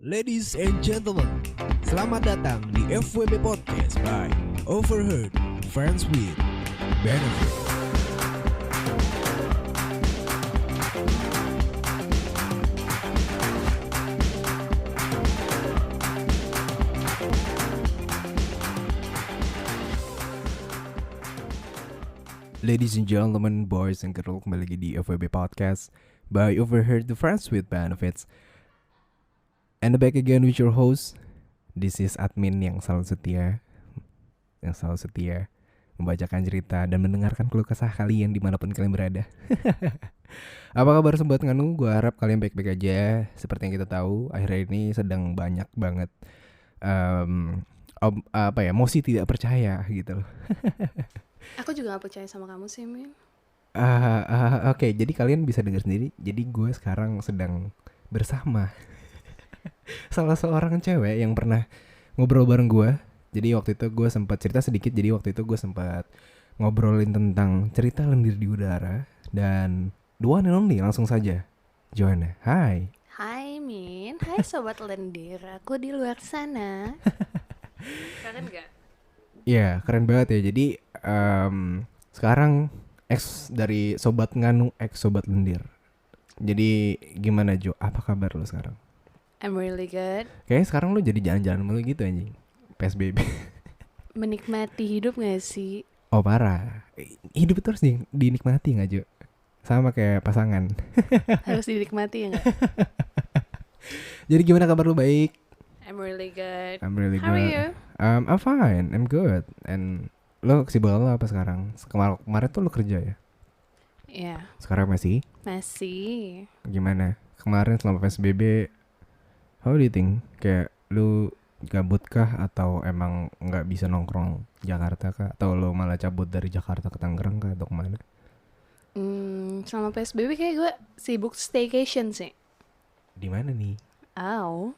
Ladies and gentlemen, selamat datang di FWB Podcast by Overheard Friends with Benefit. Ladies and gentlemen, boys and girls, kembali lagi di FWB Podcast by Overheard Friends with Benefits. And back again with your host. This is admin yang selalu setia membacakan cerita dan mendengarkan keluh kesah kalian dimanapun kalian berada. Apa kabar sobat nganu? Gue harap kalian baik-baik aja. Seperti yang kita tahu, akhir-akhir ini sedang banyak banget emosi tidak percaya gitu loh. Aku juga gak percaya sama kamu sih, Min. Oke, jadi kalian bisa dengar sendiri. Jadi gue sekarang sedang bersama salah seorang cewek yang pernah ngobrol bareng gue. Jadi waktu itu gue sempat cerita sedikit. Jadi waktu itu gue sempat ngobrolin tentang cerita lendir di udara. Dan the one and only, langsung saja Joanna. Hai. Hai, Min. Hai sobat lendir. Aku di luar sana. Keren gak? Iya, keren banget ya. Jadi sekarang ex dari sobat nganu, ex sobat lendir. Jadi gimana Jo? Apa kabar lo sekarang? I'm really good. Kayaknya sekarang lo jadi jalan-jalan mulu gitu anjing. PSBB. Menikmati hidup gak sih? Oh parah. Hidup itu harus dinikmati gak Jo? Sama kayak pasangan. Harus dinikmati ya gak? Jadi gimana kabar lo? Baik? I'm really good. I'm really How good. are you? I'm fine. I'm good. And lo kesibukan lo apa sekarang? Kemarin tuh lo kerja ya? Iya. Sekarang masih? Masih. Gimana? Kemarin selama PSBB, how do you think? Kayak lu gabut kah atau emang nggak bisa nongkrong Jakarta kah? Atau lo malah cabut dari Jakarta ke Tangerang kah atau kemana? Selama PSBB kayak gue sibuk staycation sih. Di mana nih?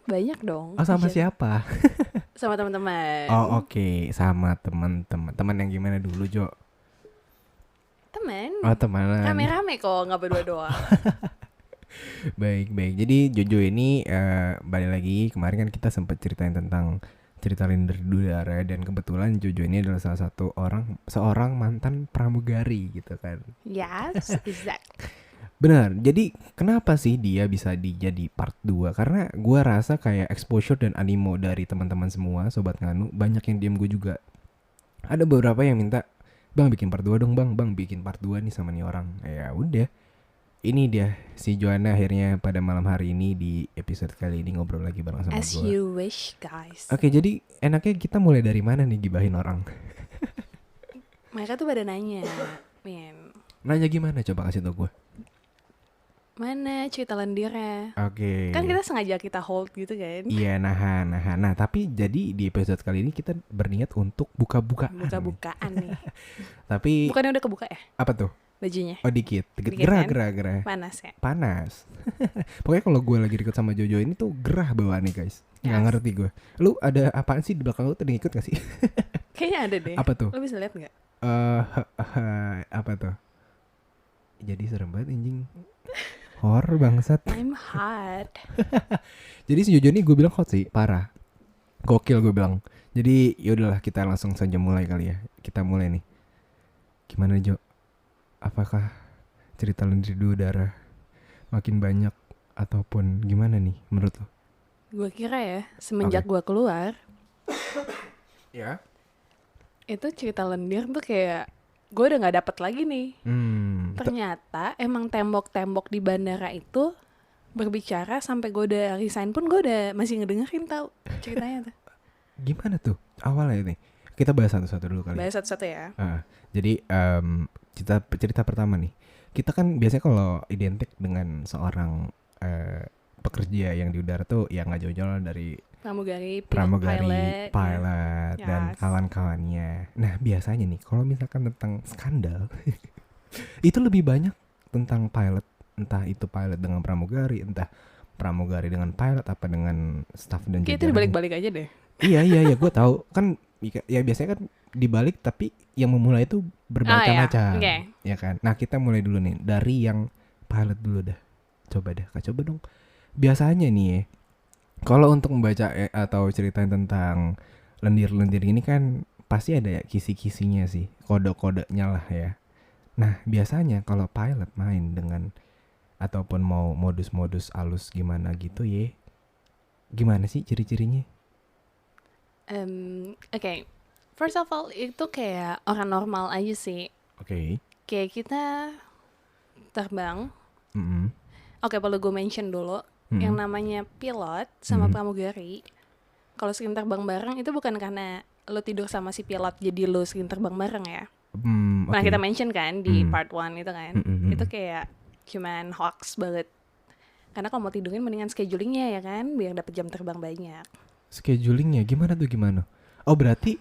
Banyak dong. Oh sama siapa? Sama teman-teman. Oh oke. Sama teman-teman. Teman yang gimana dulu Jo? Teman. Oh temenan. Rame-rame kok, nggak berdua doang. Baik. Jadi Jojo ini balik lagi. Kemarin kan kita sempat ceritain tentang cerita lendir di udara. Dan kebetulan Jojo ini adalah salah satu seorang mantan pramugari gitu kan. Yes, exactly. Benar, jadi kenapa sih dia bisa jadi part 2? Karena gue rasa kayak exposure dan animo dari teman-teman semua, sobat nganu, banyak yang DM gue juga. Ada beberapa yang minta, bang bikin part 2 dong bang bikin part 2 nih sama nih orang. Ya udah, ini dia si Joanna akhirnya pada malam hari ini di episode kali ini ngobrol lagi bareng sama gue. As you wish, guys. Oke, jadi enaknya kita mulai dari mana nih gibahin orang? Mereka tuh pada nanya, Min. Nanya gimana coba kasih tau gue. Mana cerita lendirnya? Oke. Kan kita sengaja kita hold gitu kan? Iya, nah, tapi jadi di episode kali ini kita berniat untuk buka-bukaan. Buka-bukaan nih. Tapi bukannya udah kebuka ya? Apa tuh? Bajunya. Oh dikit Gerah. Panas. Panas ya? Pokoknya kalau gue lagi record sama Jojo ini tuh gerah bawaannya guys. Nggak ngerti gue. Lu ada apaan sih di belakang lu? Tadi ngikut gak sih? Kayaknya ada deh. Apa tuh? Lu bisa lihat gak? Apa tuh? Jadi serem banget anjing. Horror bangsat. I'm hot. Jadi si Jojo ini gue bilang hot sih, parah. Gokil gue bilang. Jadi yaudahlah kita langsung saja mulai kali ya. Kita mulai nih. Gimana Jo? Apakah cerita lendir di udara makin banyak ataupun gimana nih menurut lo? Gue kira ya, semenjak gue keluar, ya, itu cerita lendir tuh kayak gue udah gak dapet lagi nih. Ternyata emang tembok-tembok di bandara itu berbicara sampai gue udah resign pun gue udah masih ngedengerin tau ceritanya tuh. Gimana tuh awalnya nih? Kita bahas satu-satu dulu kali. Bahas satu-satu ya. Jadi cerita pertama nih. Kita kan biasanya kalau identik dengan seorang pekerja yang di udara tuh ya nggak jauh-jauh dari pramugari, pilot yes, dan kawan-kawannya. Nah biasanya nih kalau misalkan tentang skandal itu lebih banyak tentang pilot, entah itu pilot dengan pramugari, entah pramugari dengan pilot, apa dengan staff dan jajaran. Kayak itu dibalik-balik aja deh. Iya gue tahu kan ya biasanya kan dibalik tapi yang memulai itu bermacam-macam, ya kan. Nah kita mulai dulu nih dari yang pilot dulu dah. Coba dong. Biasanya nih Kalau untuk membaca atau ceritain tentang lendir-lendir ini kan pasti ada ya kisi-kisinya sih, kode-kodenya lah ya. Nah, biasanya kalau pilot main dengan ataupun mau modus-modus alus gimana gitu ya, gimana sih ciri-cirinya? Oke. First of all, itu kayak orang normal aja sih. Oke. Kayak kita terbang. Mm-mm. Oke, perlu gue mention dulu. Mm-mm. Yang namanya pilot sama Mm-mm. pramugari, kalau sering terbang bareng itu bukan karena lo tidur sama si pilot jadi lo sering terbang bareng ya. Pernah Oke. kita mention kan di part 1 itu kan. Mm-mm. Itu kayak cuman hoax banget. Karena kalau mau tidurin mendingan schedulingnya ya kan, biar dapet jam terbang banyak. Schedulingnya gimana tuh gimana? Oh berarti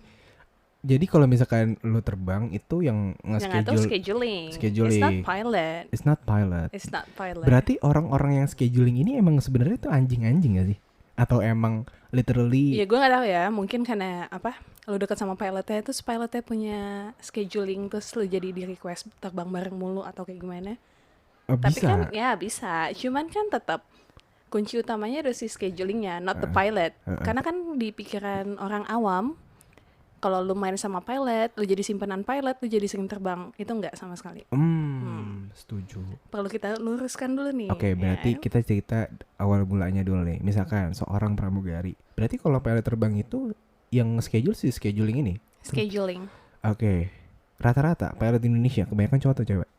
jadi kalau misalkan lu terbang itu yang Yang atau nge-schedule scheduling. It's not pilot. It's not pilot. It's not pilot. Berarti orang-orang yang scheduling ini emang sebenarnya tuh anjing-anjing gak sih? Atau emang literally Ya gue gak tahu ya, mungkin karena apa? Lu deket sama pilotnya, terus pilotnya punya scheduling, terus lu jadi di request terbang bareng mulu atau kayak gimana? Tapi bisa? kan ya bisa, cuman kan tetap kunci utamanya ada si schedulingnya, not the pilot. Karena kan di pikiran orang awam, kalau lu main sama pilot, lu jadi simpanan pilot, lu jadi sering terbang, itu enggak sama sekali. Setuju. Perlu kita luruskan dulu nih. Oke, berarti ya. kita cerita awal mulanya dulu nih. Misalkan seorang pramugari. Berarti kalau pilot terbang itu yang schedule si scheduling ini? Scheduling. Oke. Rata-rata pilot di Indonesia kebanyakan cowok atau cewek?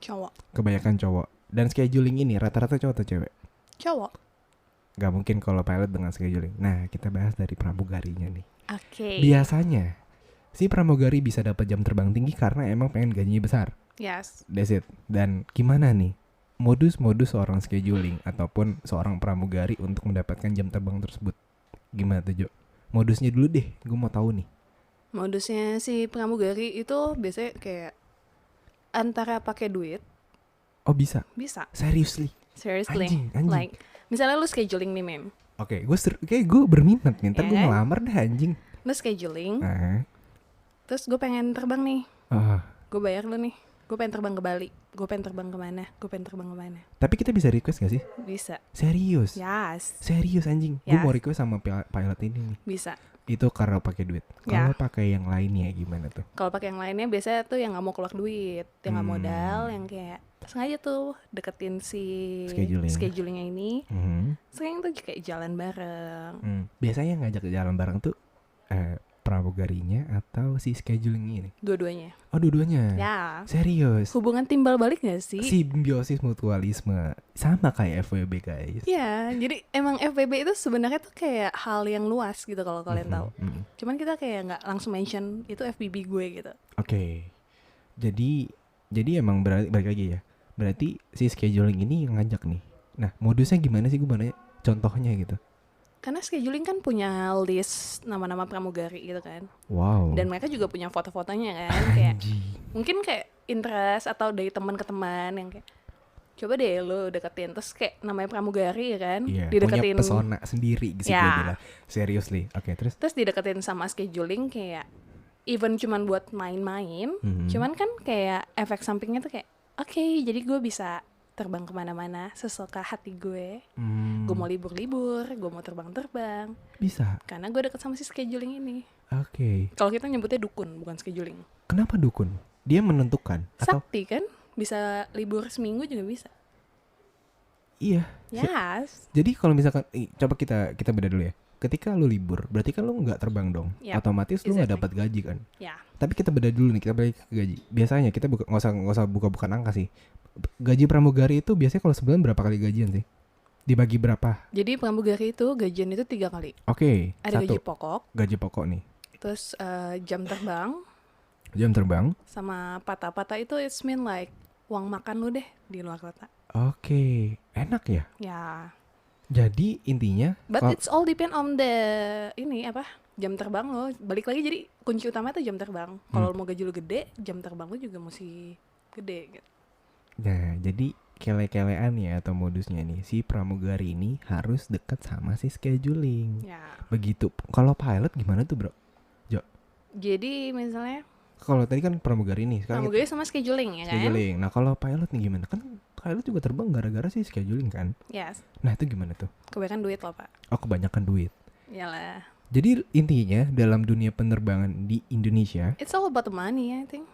Cowok. Kebanyakan cowok. Dan scheduling ini rata-rata cowok atau cewek? Cowok. Gak mungkin kalau pilot dengan scheduling. Nah, kita bahas dari pramugarinya nih. Oke. Biasanya si pramugari bisa dapat jam terbang tinggi karena emang pengen gajinya besar. Yes. That's it. Dan gimana nih modus-modus seorang scheduling ataupun seorang pramugari untuk mendapatkan jam terbang tersebut? Gimana tuh Jo? Modusnya dulu deh, gue mau tahu nih. Modusnya si pramugari itu biasanya kayak antara pakai duit. Oh bisa? Bisa. Seriously? Seriously. Anjing. Like, misalnya lu scheduling nih, Mem. Oke, gue berminat nih. Ntar Ya gue kan? ngelamar deh anjing. Lu scheduling, Terus terus gue pengen terbang nih. Gue bayar lu nih. Gue pengen terbang ke Bali. Gue pengen terbang kemana? Gue pengen terbang kemana? Tapi kita bisa request gak sih? Bisa. Serius? Yes. Serius anjing. Gue Yes. mau request sama pilot ini nih. Bisa. Itu karena pakai duit. Ya. Kalau pakai yang lainnya gimana tuh? Kalau pakai yang lainnya biasanya tuh yang nggak mau keluar duit, yang nggak modal, yang kayak sengaja tuh deketin si schedulingnya ini. Sering tuh kayak jalan bareng. Biasanya ngajak jalan bareng tuh pramugarinya atau si scheduling ini? Dua-duanya. Oh dua-duanya? Ya. Serius? Hubungan timbal balik gak sih? Simbiosis mutualisme. Sama kayak FWB guys. Iya, jadi emang FWB itu sebenarnya tuh kayak hal yang luas gitu kalau kalian tahu. Cuman kita kayak nggak langsung mention itu FBB gue gitu. Oke. Jadi emang balik lagi ya. Berarti si scheduling ini yang ngajak nih. Nah modusnya gimana sih, gue mau nanya contohnya gitu. Karena scheduling kan punya list nama-nama pramugari gitu kan. Wow. Dan mereka juga punya foto-fotonya kan. Kayak mungkin kayak interest atau dari teman ke teman yang kayak coba deh lo deketin, terus kayak namanya pramugari ya kan. Iya, Dideketin, punya pesona sendiri gitu Ya. gue bilang. Seriously. Oke, terus? terus dideketin sama scheduling kayak even cuman buat main-main. Cuman kan kayak efek sampingnya tuh kayak oke, jadi gue bisa terbang kemana-mana sesuka hati gue. Gue mau libur-libur, gue mau terbang-terbang. Bisa. Karena gue deket sama si scheduling ini. Oke. Kalau kita nyebutnya dukun, bukan scheduling. Kenapa dukun? Dia menentukan atau Sakti kan, bisa libur seminggu juga bisa. iya. Yes. Jadi kalau misalkan coba kita beda dulu ya. Ketika lu libur, berarti kan lu nggak terbang dong. Yep, Otomatis lu nggak exactly. dapat gaji kan. Ya. Tapi kita beda dulu nih, kita balik ke gaji. Biasanya kita nggak usah buka-bukan angka sih. Gaji pramugari itu biasanya kalau sebulan berapa kali gajian sih? Dibagi berapa? Jadi pramugari itu gajian itu 3 kali. Oke, Ada satu. gaji pokok, Gaji pokok nih. terus jam terbang, Jam terbang. sama patah-patah itu it's mean like uang makan lu deh di luar kota. Oke, enak ya. Ya. Jadi intinya But it's all depend on the ini apa? Jam terbang lo. Balik lagi jadi kunci utama itu jam terbang. Kalau mau gaji lu gede, jam terbang lu juga mesti gede gitu. nah, jadi kele-kelean ya atau modusnya nih, si pramugari ini harus dekat sama si scheduling. Ya. Begitu. Kalau pilot gimana tuh, Bro? Jadi misalnya kalau tadi kan pramugari nih, sekarang Pramugari sama scheduling ya kan? scheduling. Nah kalau pilot nih gimana? Kan pilot juga terbang gara-gara sih scheduling kan? Yes. Nah itu gimana tuh? Kebanyakan duit loh Pak. Oh kebanyakan duit. Iyalah. Jadi intinya dalam dunia penerbangan di Indonesia, It's all about the money I think.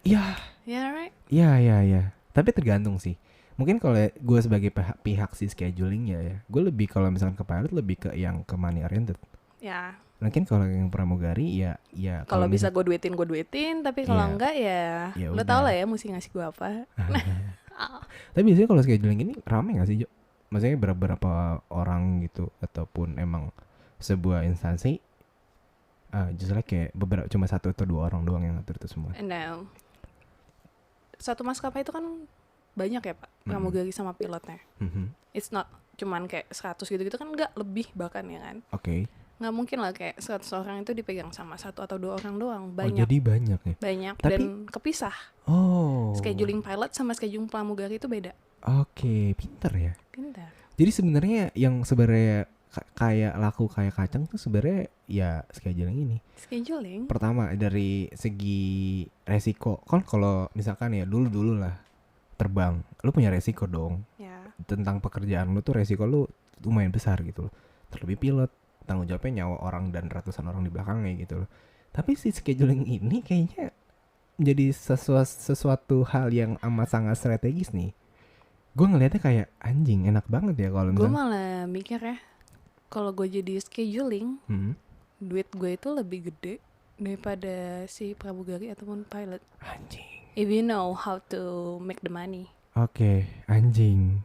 ya, Yeah right? ya. Tapi tergantung sih. Mungkin kalau gue sebagai pihak si schedulingnya ya, gue lebih kalau misalkan ke pilot lebih ke yang ke money oriented. Ya. Mungkin kalau yang pramugari ya Kalau bisa gue duitin, tapi kalau Iya. enggak ya, Ya lo udah. tau lah ya mesti ngasih gue apa. Tapi biasanya kalau scheduling ini rame gak sih Jo? Maksudnya berapa orang gitu ataupun emang sebuah instansi justru kayak beberapa cuma 1 atau 2 orang doang yang ngatur itu semua. No. Satu maskapai itu kan banyak ya Pak, pramugari sama pilotnya. It's not cuman kayak 100 gitu-gitu kan, enggak, lebih bahkan ya kan. Oke. Nggak mungkin lah kayak 100 orang itu dipegang sama 1 atau 2 orang doang. Oh Banyak. jadi banyak ya? Banyak Tapi- dan kepisah. Oh. Scheduling pilot sama scheduling pramugari itu beda. Oke, pinter ya. Pintar. Jadi sebenarnya yang sebenarnya kayak laku kayak kacang tuh sebenarnya ya scheduling ini. Scheduling. Pertama dari segi resiko, kan kalau misalkan ya dulu lah terbang, lu punya resiko dong Ya. tentang pekerjaan lu tuh, resiko lu lumayan besar gitu loh. Terlebih pilot, tanggung jawabnya nyawa orang dan ratusan orang di belakangnya gitu loh. Tapi si scheduling ini kayaknya menjadi sesuatu hal yang amat sangat strategis nih. Gue ngelihatnya kayak anjing enak banget ya kalau Gue misalnya. malah mikir ya, kalau gue jadi scheduling, duit gue itu lebih gede daripada si pramugari ataupun pilot. Anjing. If you know how to make the money. Oke, anjing.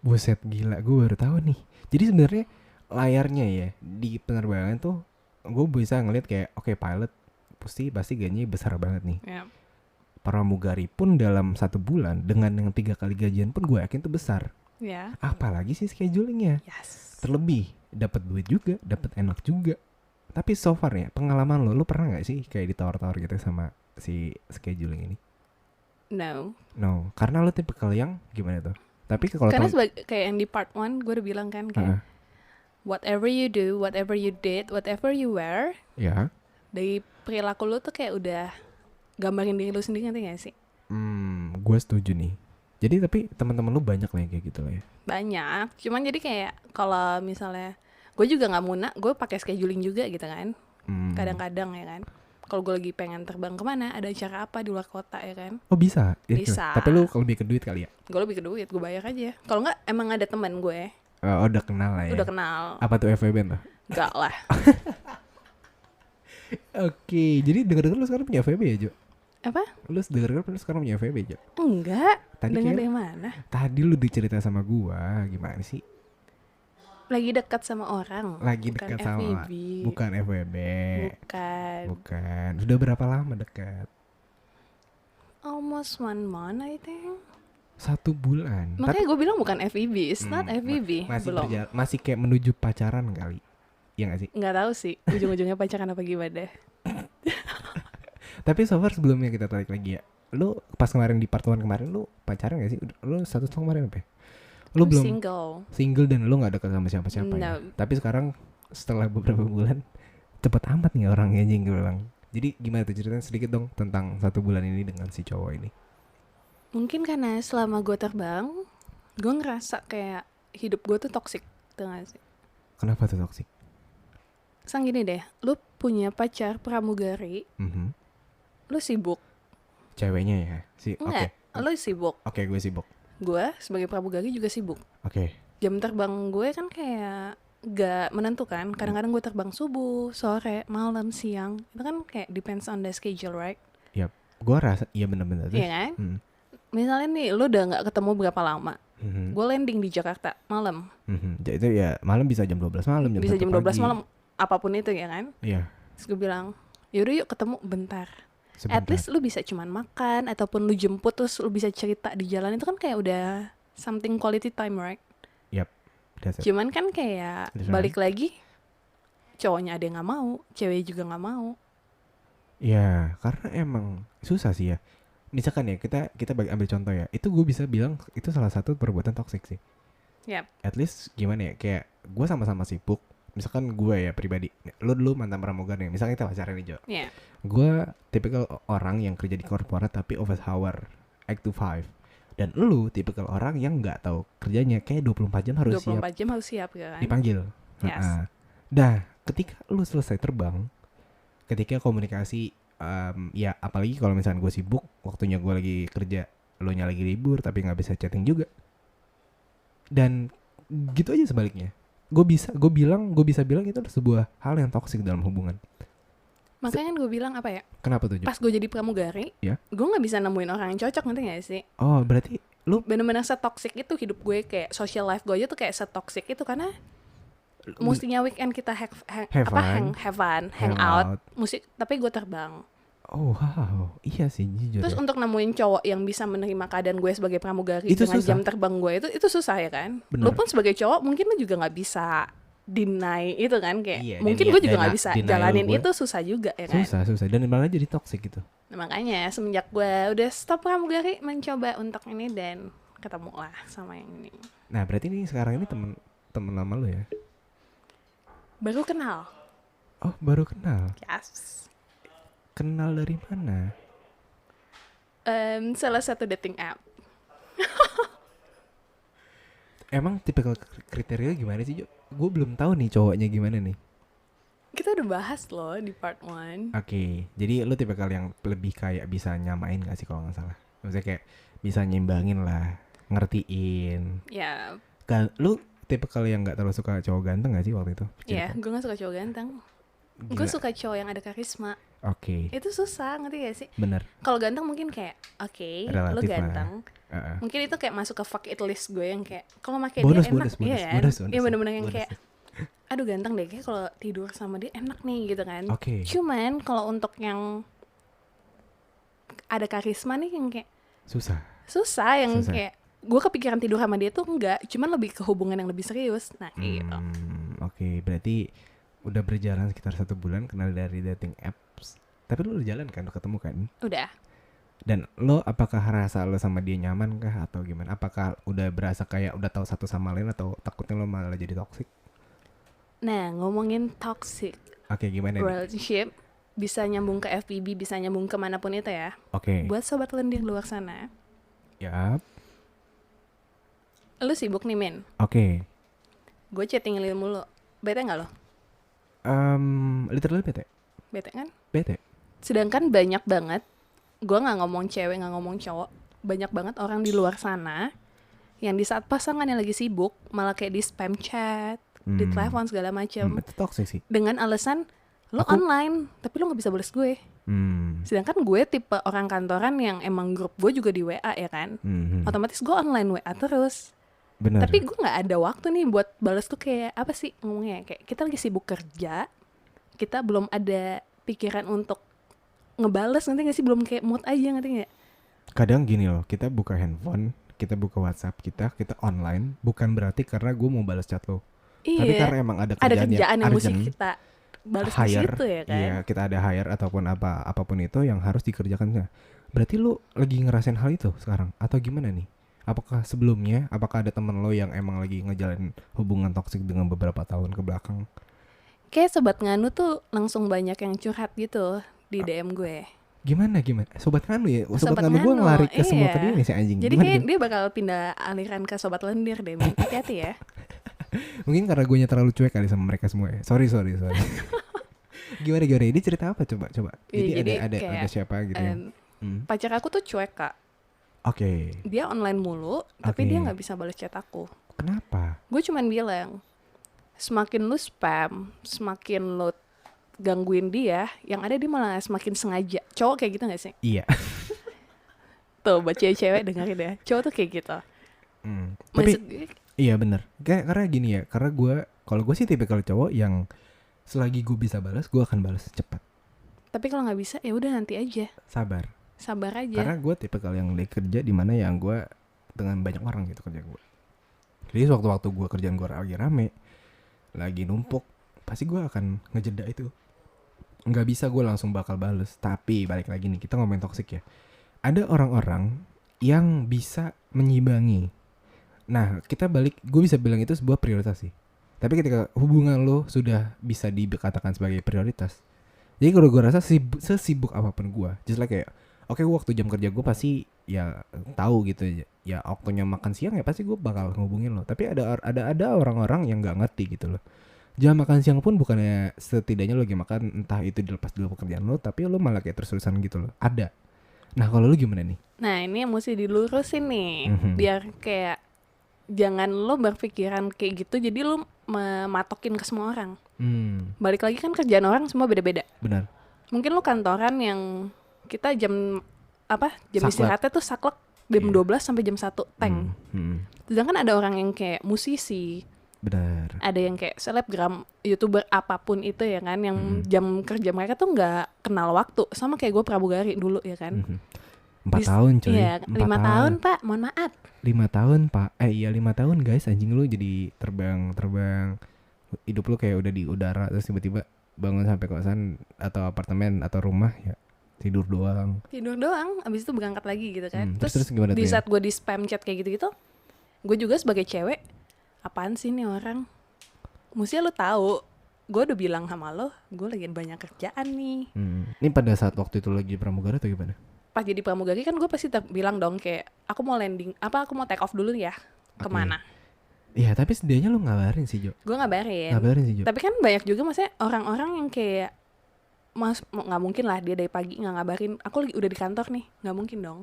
Buset gila, gue baru tahu nih. Jadi sebenarnya layarnya ya di penerbangan tuh gue bisa ngeliat kayak oke, pilot pasti gajinya besar banget nih. Ya. Pramugari pun dalam 1 bulan dengan yang 3 kali gajian pun gue yakin tuh besar. Ya. Apalagi sih schedulingnya. Yes. Terlebih dapat duit juga, dapat enak juga. Tapi so far ya pengalaman lo pernah nggak sih kayak ditawar-tawar gitu sama si scheduling ini? No. No, karena lo tipikal yang gimana tuh? Tapi kalau Karena kayak yang di part 1 gue udah bilang kan kayak whatever you do, whatever you did, whatever you wear, ya, dari perilaku lu tuh kayak udah gambarin diri lu sendiri, ngerti gak sih? gue setuju nih. Jadi tapi teman-teman lu banyak lah yang kayak gitu lah ya. Banyak. Cuman jadi kayak kalau misalnya gue juga nggak munak, gue pakai scheduling juga gitu kan. Kadang-kadang ya kan. Kalau gue lagi pengen terbang kemana, ada acara apa di luar kota ya kan. Oh bisa? Bisa. Tapi lu lebih ke duit kali ya? Gue lebih ke duit, gue bayar aja. Kalau nggak emang ada teman gue, Oh, udah kenal lah ya? udah kenal. Apa tuh FWB tuh? Gak lah. Oke, jadi denger-denger lu sekarang punya FWB ya Jo? Apa? Lu denger-denger lu sekarang punya FWB Jo? Enggak. Tadi Dengar kayak- dari mana? Tadi lu dicerita sama gua, gimana sih? Lagi dekat sama orang. Lagi bukan dekat sama FWB. bukan FWB. Bukan. Sudah berapa lama dekat? Almost 1 month I think. 1 bulan. Makanya gue bilang bukan FWB, it's not FWB. Masih Belum. masih kayak menuju pacaran kali. Iya gak sih? Nggak tahu sih ujung-ujungnya pacaran apa gimana. Tapi so far sebelumnya kita tarik lagi ya. Lu pas kemarin di part 1 kemarin lu pacaran gak sih? Lu status kemarin apa ya? Lu I'm belum single. dan lu gak dekat sama siapa-siapa ya. No. Tapi sekarang setelah beberapa bulan cepet amat nih orangnya anjing gue bilang. Jadi gimana tuh ceritain sedikit dong tentang 1 bulan ini dengan si cowok ini. Mungkin karena selama gue terbang, gue ngerasa kayak hidup gue tuh toxic, tau gak sih? Kenapa tuh toxic? Sang gini deh, lu punya pacar pramugari, lu sibuk. Ceweknya ya? Enggak, lu sibuk. Oke, gue sibuk. Gue sebagai pramugari juga sibuk. Oke. Jam terbang gue kan kayak gak menentukan. Kadang-kadang gue terbang subuh, sore, malam, siang. Itu kan kayak depends on the schedule, right? Yap. Gue rasa iya bener-bener. Iya kan? Misalnya nih, lu udah gak ketemu berapa lama. Gue landing di Jakarta malam. Jadi itu ya malam bisa jam 12 malam, Bisa 1 jam 12 pagi. malam, apapun itu ya kan. Iya. Terus gue bilang, yaudah yuk ketemu bentar. Sebentar. At least lu bisa cuman makan, ataupun lu jemput terus lu bisa cerita di jalan. Itu kan kayak udah something quality time, right? Yap. That's it. Cuman kan kayak That's balik lagi, cowoknya ada yang gak mau, cewek juga gak mau. Ya, karena emang susah sih ya. Misalkan ya kita ambil contoh ya. Itu gue bisa bilang itu salah satu perbuatan toksik sih. Yap. At least gimana ya? Kayak gue sama-sama sibuk, misalkan gue ya pribadi, lu dulu mantan pramugari, misalnya kita pacaran nih Jo. Iya. Gue tipikal orang yang kerja di korporat tapi office hour 8 to 5. Dan lu tipikal orang yang nggak tahu kerjanya, kayak 24 jam harus 24 siap jam harus siap kan. dipanggil. Yes. Dah, ketika lu selesai terbang, ketika komunikasi, ya apalagi kalau misalnya gue sibuk, waktunya gue lagi kerja, lu nya lagi libur tapi nggak bisa chatting juga. Dan gitu aja sebaliknya. Gue bisa bilang itu sebuah hal yang toksik dalam hubungan. Makanya gue bilang apa ya? Kenapa tuh Jo? Pas gue jadi pramugari, Ya. gue nggak bisa nemuin orang yang cocok, ngerti gak sih? Oh, berarti lu Bener-bener setoksik itu hidup gue, kayak social life gue aja tuh kayak setoksik itu karena mestinya weekend kita Have fun. hang out, musik, tapi gue terbang. Oh wow, iya sih jujur. Terus Ya. untuk nemuin cowok yang bisa menerima keadaan gue sebagai pramugari Itu dengan susah. jam terbang gue itu susah ya kan? Bener. Lu pun sebagai cowok mungkin lu juga nggak bisa deny itu kan, kayak Iya, mungkin dan gue iya, juga dan nggak bisa denial jalanin gue itu, susah juga ya kan? susah dan malah jadi toxic gitu. Nah, makanya semenjak gue udah stop pramugari, mencoba untuk ini dan ketemu lah sama yang ini. Nah berarti ini sekarang ini temen lama lu ya? Baru kenal. Oh baru kenal. Yes. Kenal dari mana? Salah satu dating app. Emang tipikal kriteria gimana sih Jo? Gue belum tahu nih cowoknya gimana nih. Kita udah bahas loh di part 1. Oke, jadi lu tipikal yang lebih kayak bisa nyamain gak sih kalau nggak salah? Maksudnya kayak bisa nyimbangin lah, ngertiin. Ya, Lu tipikal yang nggak terlalu suka cowok ganteng gak sih waktu itu? ya, gue gak suka cowok ganteng. Gue suka cowok yang ada karisma. Oke, Itu susah, ngerti gak sih? bener. Kalau ganteng mungkin kayak, oke, lu Relatif lah. ganteng. Mungkin itu kayak masuk ke fuck it list gue yang kayak, kalau pakai dia enak, iya kan? Iya bener-bener yang kayak, aduh ganteng deh, kayak kalau tidur sama dia enak nih gitu kan. Oke. Cuman kalau untuk yang ada karisma nih yang kayak susah yang Susah. kayak gue kepikiran tidur sama dia tuh enggak, cuman lebih ke hubungan yang lebih serius. Nah kayak gitu. Oke, berarti udah berjalan sekitar 1 bulan kenal dari dating apps. Tapi lu udah jalan kan, udah ketemu kan? Udah. Dan lo apakah rasa lo sama dia nyaman kah atau gimana? Apakah udah berasa kayak udah tahu satu sama lain atau takutnya lo malah jadi toxic? Nah ngomongin toxic Oke, gimana nih? relationship, bisa nyambung ke FPB, bisa nyambung kemanapun itu ya. Oke. Buat sobat lendir luar sana, Yap. lu sibuk nih Min, Oke. gue chattingin mulu, bete gak lo? Literally bete. Bete kan? Bete. Sedangkan banyak banget, gue gak ngomong cewek, gak ngomong cowok, banyak banget orang di luar sana yang di saat pasangannya lagi sibuk malah kayak di spam chat, di telepon segala macam, Itu toxic sih. dengan alasan lo online tapi lo gak bisa balas gue. Sedangkan gue tipe orang kantoran yang emang grup gue juga di WA ya kan, otomatis gue online WA terus. Benar. Tapi gue nggak ada waktu nih buat balas tuh, kayak apa sih ngomongnya, kayak kita lagi sibuk kerja, kita belum ada pikiran untuk ngebales, ngerti gak sih, belum kayak mood aja, ngerti gak? Kadang gini loh, kita buka handphone, kita buka WhatsApp kita online, bukan berarti karena gue mau balas chat lo. Iya. Tapi karena emang ada Ada kerjaan yang mesti urgent, kita balas di hire, situ ya kan? iya kita ada hire ataupun apapun itu yang harus dikerjakan. Nah, berarti lu lagi ngerasain hal itu sekarang atau gimana nih? Apakah sebelumnya, apakah ada temen lo yang emang lagi ngejalanin hubungan toksik dengan beberapa tahun ke belakang? Kayak sobat nganu tuh langsung banyak yang curhat gitu di DM gue. Gimana? Sobat Nganu ya? Sobat Nganu gue Nganu, ngelari ke semua iya. ke dia nih si anjing. Jadi Gimana, kayak dia bakal pindah aliran ke sobat lendir deh, Min. Hati-hati ya. Mungkin karena gue terlalu cuek kali sama mereka semua ya. Sorry. Gimana? Ini cerita apa coba? Iya, Jadi ada kayak, siapa gitu ya? pacar aku tuh cuek Kak. Oke. Dia online mulu, tapi Oke. dia nggak bisa balas chat aku. Kenapa? Gue cuman bilang, semakin lu spam, semakin lu gangguin dia, yang ada dia malah semakin sengaja. Cowok kayak gitu gak sih? Iya. Tuh buat cewek-cewek dengerin ya, cowok tuh kayak gitu. Tapi Maksud gue, iya bener. Karena gini ya, karena kalau gue sih tipikal cowok yang selagi gue bisa balas, gue akan balas cepat. tapi kalau nggak bisa ya udah nanti aja, Sabar. sabar aja. Karena gue tipikal yang lagi kerja di mana yang gue dengan banyak orang gitu kerja gue. Jadi sewaktu-waktu gue kerjaan gue lagi rame, lagi numpuk, pasti gue akan ngejeda itu. Nggak bisa gue langsung bakal bales. Tapi balik lagi nih, kita ngomongin toksik ya. Ada orang-orang yang bisa menyimbangi. Nah, gue bisa bilang itu sebuah prioritas sih. Tapi ketika hubungan lo sudah bisa dikatakan sebagai prioritas, jadi kalau gue rasa sesibuk apapun gue, just like kayak oke, waktu jam kerja gue pasti ya tahu gitu ya, waktunya makan siang ya pasti gue bakal ngehubungin lo. Tapi ada orang-orang yang nggak ngerti gitu loh. Jam makan siang pun bukannya setidaknya lo lagi makan, entah itu dilepas dulu pekerjaan lo, tapi lo malah kayak terus-terusan gitu loh. Ada. Nah kalau lo gimana nih? Nah ini yang mesti dilurusin nih, biar kayak jangan lo berpikiran kayak gitu jadi lo mematokin ke semua orang. Balik lagi kan kerjaan orang semua beda-beda. Benar. Mungkin lo kantoran yang kita jam istirahatnya tuh saklek jam 12 sampai jam 1 tank. Sedangkan ada orang yang kayak musisi, benar, ada yang kayak selebgram, YouTuber apapun itu ya kan, yang jam kerja mereka tuh nggak kenal waktu, sama kayak gue pramugari dulu ya kan. 4 tahun coy. Iya, 5 tahun pak, mohon maaf. 5 tahun pak, iya 5 tahun guys, anjing lu jadi terbang, hidup lu kayak udah di udara, terus tiba-tiba bangun sampai kosan atau apartemen atau rumah ya tidur doang, abis itu berangkat lagi gitu kan. Terus gimana di tuh saat gue di spam chat kayak gitu-gitu, gue juga sebagai cewek, apaan sih nih orang, mestinya lo tahu gue udah bilang sama lo, gue lagi banyak kerjaan nih. Ini pada saat waktu itu lagi pramugari atau gimana? Pas jadi pramugari kan gue pasti bilang dong kayak aku mau landing, aku mau take off dulu ya, kemana. Iya tapi setidaknya lo ngabarin sih Jo. Gue ngabarin sih Jo. Tapi kan banyak juga maksudnya orang-orang yang kayak nggak mungkin lah dia dari pagi nggak ngabarin aku udah di kantor nih, nggak mungkin dong.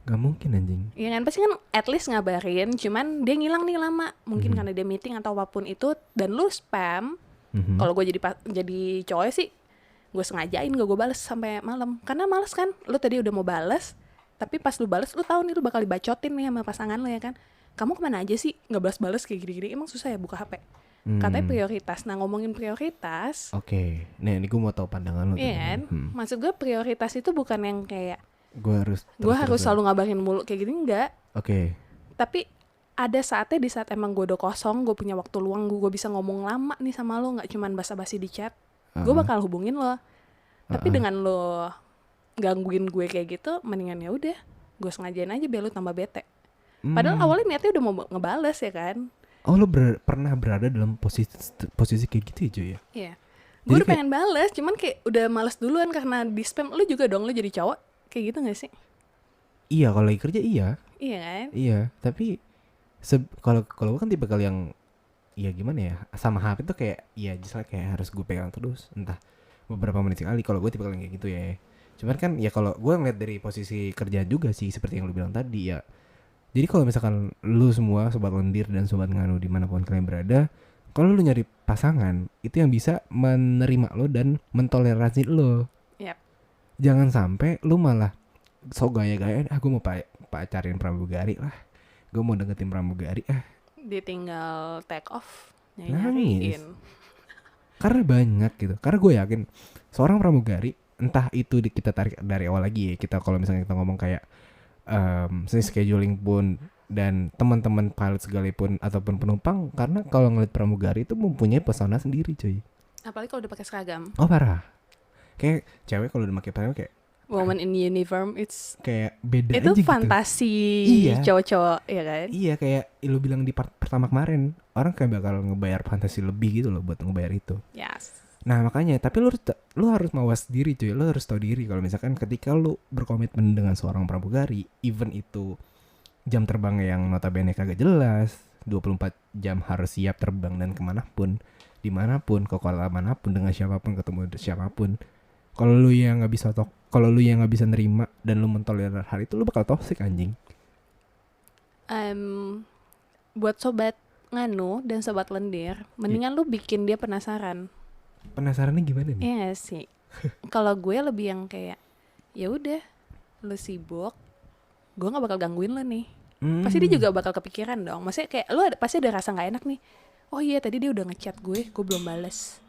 Nggak mungkin anjing. Iya kan, pasti kan at least ngabarin, cuman dia ngilang nih lama, mungkin karena dia meeting atau apapun itu, dan lu spam. Kalau gue jadi cowok sih, gue sengajain gue balas sampai malam, karena males kan, lu tadi udah mau balas, tapi pas lu balas lu tahu nih lu bakal dibacotin nih sama pasangan lu ya kan, kamu kemana aja sih nggak balas kayak gini-gini, emang susah ya buka HP. Katanya prioritas. Nah ngomongin prioritas, Oke. Nih ini gue mau tahu pandangan lu. iya kan, maksud gue prioritas itu bukan yang kayak gue harus selalu ngabarin mulu kayak gini, enggak. Oke. Tapi ada saatnya, di saat emang gue udah kosong, gue punya waktu luang, gue bisa ngomong lama nih sama lo, nggak cuman basa-basi di chat, gue bakal hubungin lo. Tapi dengan lo gangguin gue kayak gitu, mendingan ya udah gue sengajain aja biar lo tambah bete. Padahal awalnya niatnya udah mau ngebales ya kan. Oh lo pernah berada dalam posisi kayak gitu ya Jo ya? Iya. Gue udah pengen bales, cuman kayak udah males duluan karena di spam. Lo juga dong, lo jadi cowok kayak gitu gak sih? Iya, kalau lagi kerja iya. Iya kan? Iya, tapi kalau gue kan tipe kali yang ya gimana ya, sama HP tuh kayak ya just like kayak harus gue pegang terus, entah beberapa menit sekali. Kalau gue tipe kali kayak gitu ya. Cuman kan ya kalau gue ngeliat dari posisi kerja juga sih, seperti yang lu bilang tadi ya. Jadi kalau misalkan lu semua sobat lendir dan sobat nganu dimanapun kalian berada, kalau lu nyari pasangan itu yang bisa menerima lo dan mentoleransi lo. Yep. Jangan sampai lu malah sok gaya-gayaan, gue mau pacarin pramugari lah, gue mau deketin pramugari Ditinggal take off, nangis. nyariin. Karena banyak gitu. Karena gue yakin seorang pramugari, entah itu kita tarik dari awal lagi ya, kita kalau misalnya kita ngomong kayak scheduling pun dan teman-teman pilot segalipun ataupun penumpang, karena kalau ngeliat pramugari itu mempunyai pesona sendiri cuy. Apalagi kalau udah pakai seragam. Oh parah. Kayak cewek kalau udah pakai seragam kayak woman in uniform, it's kayak beda itu aja gitu. fantasi cowok-cowok ya kan. Iya, kayak lu bilang di part pertama kemarin, orang kayak bakal ngebayar fantasi lebih gitu loh buat ngebayar itu. Yes. Nah makanya, tapi lu harus mawas diri cuy, lu harus tahu diri kalau misalkan ketika lu berkomitmen dengan seorang pramugari, even itu jam terbang yang notabene kagak jelas, 24 jam harus siap terbang dan kemanapun, dimanapun, ke kota manapun, dengan siapapun, ketemu siapapun. Kalau lu yang nggak bisa nerima dan lu mentolerir hal itu, lu bakal toxic anjing. Buat sobat nganu dan sobat lendir, mendingan lu bikin dia penasaran. Penasarannya gimana nih? Iya sih. Kalau gue lebih yang kayak ya udah, lu sibuk, gue nggak bakal gangguin lu nih. Pasti dia juga bakal kepikiran dong. Maksudnya kayak lu pasti ada rasa nggak enak nih. Oh iya tadi dia udah ngechat gue belum bales.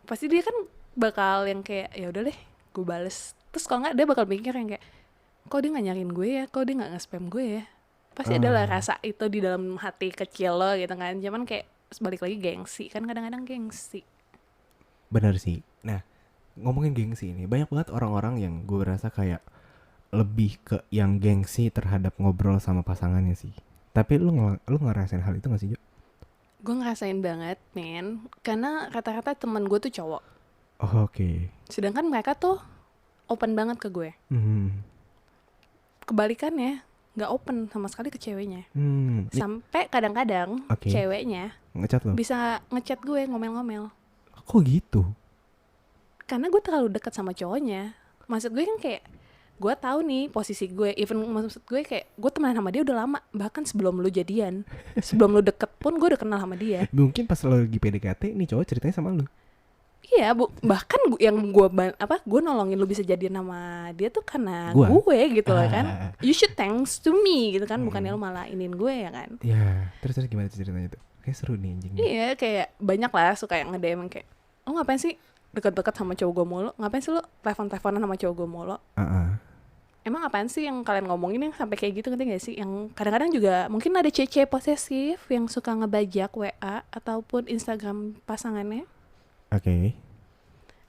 Pasti dia kan bakal yang kayak ya udah deh, gue bales. Terus kalau nggak dia bakal mikir yang kayak, kok dia nggak nyariin gue ya, kok dia nggak nge-spam gue ya. Pasti adalah rasa itu di dalam hati kecil lo gitu kan. Cuman kayak balik lagi gengsi, kan kadang-kadang gengsi. Benar sih. Nah, ngomongin gengsi ini, banyak banget orang-orang yang gue rasa kayak lebih ke yang gengsi terhadap ngobrol sama pasangannya sih. Tapi lu ngerasain hal itu gak sih Jo? Gue ngerasain banget, men. Karena rata-rata teman gue tuh cowok. Oh, oke. Sedangkan mereka tuh open banget ke gue. Kebalikannya, nggak open sama sekali ke ceweknya. Sampai kadang-kadang ceweknya ngechat lo? Bisa ngechat gue, ngomel-ngomel. Kok gitu? Karena gue terlalu dekat sama cowoknya. Maksud gue kan kayak, gue tahu nih posisi gue. Even maksud gue kayak, gue temenan sama dia udah lama. Bahkan sebelum lu jadian. Sebelum lu deket pun gue udah kenal sama dia. Mungkin pas lo lagi PDKT, nih cowok ceritanya sama lu. Iya, bahkan yang gue nolongin lu bisa jadian sama dia tuh karena gue gitu loh kan. You should thanks to me gitu kan, bukannya lu malah inin gue ya kan. Ya, terus gimana ceritanya tuh? Kayak seru nih anjingnya. Iya, kayak banyak lah suka yang nge-DM kayak, "Oh, ngapain sih deket-deket sama cowok gue mulu? Ngapain sih lu telepon-teleponan sama cowok gue mulu? Emang apaan sih yang kalian ngomongin yang sampai kayak gitu, ngerti gak sih? Yang kadang-kadang juga mungkin ada cewek posesif yang suka ngebajak WA ataupun Instagram pasangannya. Oke.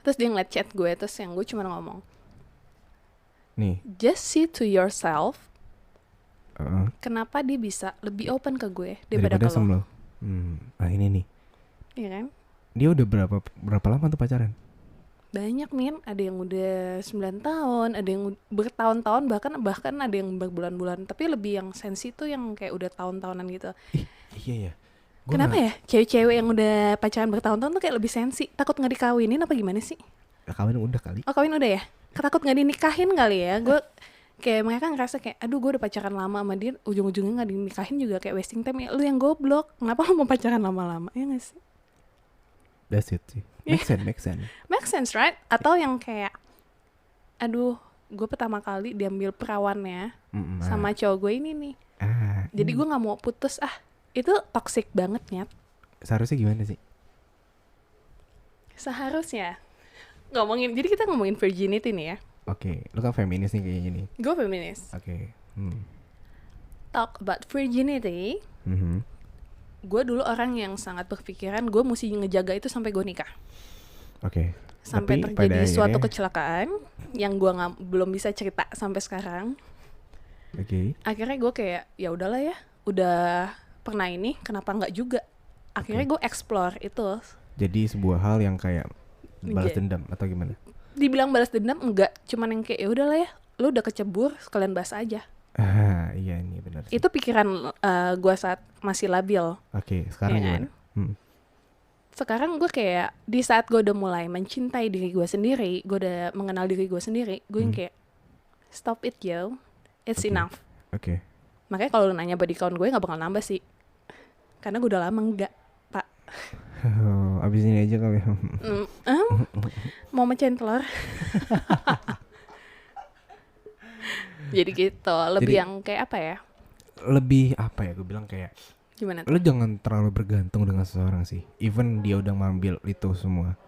Terus dia ngeliat chat gue, terus yang gue cuma ngomong, nih, just see to yourself. Kenapa dia bisa lebih open ke gue daripada ke lo? Nah ini nih. Iya kan? Dia udah berapa lama tuh pacaran? Banyak, Min. Ada yang udah 9 tahun, ada yang bertahun-tahun, bahkan ada yang berbulan-bulan. Tapi lebih yang sensi tuh yang kayak udah tahun-tahunan gitu. Iya ya. Kenapa ya? Cewek-cewek yang udah pacaran bertahun-tahun tuh kayak lebih sensi. Takut gak dikawinin apa gimana sih? Kawin udah kali. Oh, kawin udah ya? Takut gak dinikahin kali ya? Gue kayak mereka ngerasa kayak, aduh gue udah pacaran lama sama dia, ujung-ujungnya gak dinikahin juga kayak wasting time ya. Lu yang goblok, kenapa lu mau pacaran lama-lama? Ya gak sih? That's it sih. Make sense, right? Atau yang kayak, aduh, gue pertama kali diambil perawannya sama cowok gue ini nih. Jadi gue gak mau putus. Itu toxic banget, Nyat. Seharusnya gimana sih? Seharusnya jadi kita ngomongin virginity nih ya. Oke, lu kan feminis nih kayaknya nih. Gue feminis. Oke. Talk about virginity. Gue dulu orang yang sangat berpikiran gue mesti ngejaga itu sampai gue nikah. Oke. Sampai terjadi suatu kecelakaan yang gue belum bisa cerita sampai sekarang. Oke. Akhirnya gue kayak, ya udahlah ya, udah pernah ini, kenapa nggak juga? Akhirnya gue explore itu. Jadi sebuah hal yang kayak balas dendam atau gimana? Dibilang balas dendam enggak, cuman yang kayak ya udahlah ya, lu udah kecebur, sekalian bahas aja. Iya ini benar sih. Itu pikiran gue saat masih labil. Oke, sekarang gimana? Sekarang gue kayak di saat gue udah mulai mencintai diri gue sendiri, gue udah mengenal diri gue sendiri, gue yang kayak stop it yo, it's enough. Oke. Makanya kalau lu nanya body count gue nggak bakal nambah sih, karena gue udah lama enggak, Pak. Abis ini aja kali. Mau mecahin telur. Jadi gitu, lebih yang kayak apa ya? Lebih apa ya? Gue bilang kayak gimana tuh? Lo jangan terlalu bergantung dengan seseorang sih. Even dia udah ngambil itu semua.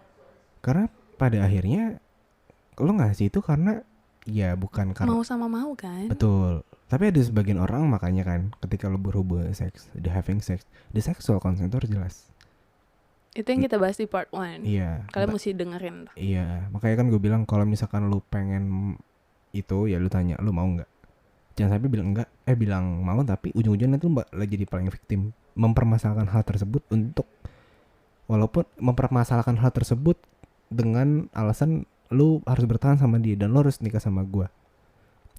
Karena pada akhirnya lo ngasih itu karena ya bukan karena mau sama mau kan? Betul. Tapi ada sebagian orang makanya kan ketika lo berhubungan seks, the having sex, the sexual consent itu harus jelas. Itu yang kita bahas di part 1. Iya. Kalian mesti dengerin. Iya. Makanya kan gue bilang kalau misalkan lo pengen itu ya lu tanya lu mau nggak, jangan sampai bilang enggak bilang mau tapi ujung-ujungnya tuh lagi jadi paling victim mempermasalahkan hal tersebut untuk walaupun mempermasalahkan hal tersebut dengan alasan lu harus bertahan sama dia dan lu harus nikah sama gue,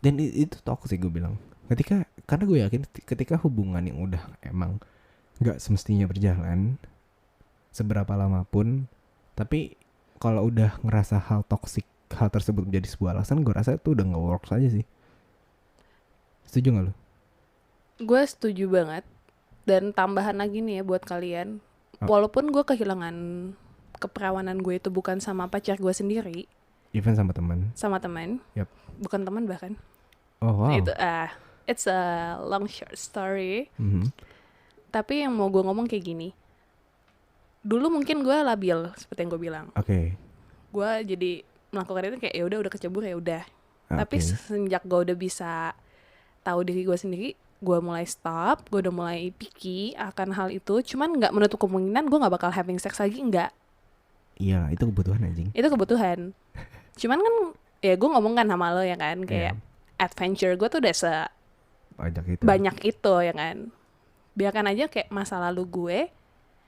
dan itu toxic gue bilang karena gue yakin ketika hubungan yang udah emang nggak semestinya berjalan seberapa lama pun, tapi kalau udah ngerasa hal toxic hal tersebut menjadi sebuah alasan, gue rasa itu udah nggak works aja sih. Setuju nggak lo? Gue setuju banget. Dan tambahan lagi nih ya buat kalian, walaupun gue kehilangan keperawanan gue itu bukan sama pacar gue sendiri, even sama teman. Yep. Bukan teman bahkan. Oh wow. Itu it's a long short story. Tapi yang mau gue ngomong kayak gini, dulu mungkin gue labil seperti yang gue bilang. Oke. Gue jadi melakukan itu kayak ya udah kecebur ya udah. Tapi sejak gue udah bisa tahu diri gue sendiri, gue mulai stop, gue udah mulai picky akan hal itu. Cuman nggak menutup kemungkinan gue nggak bakal having sex lagi, nggak. Iya, itu kebutuhan anjing. Itu kebutuhan. Cuman kan ya gue ngomong kan sama lo ya kan, kayak adventure gue tuh udah banyak itu ya kan. Biarkan aja kayak masa lalu gue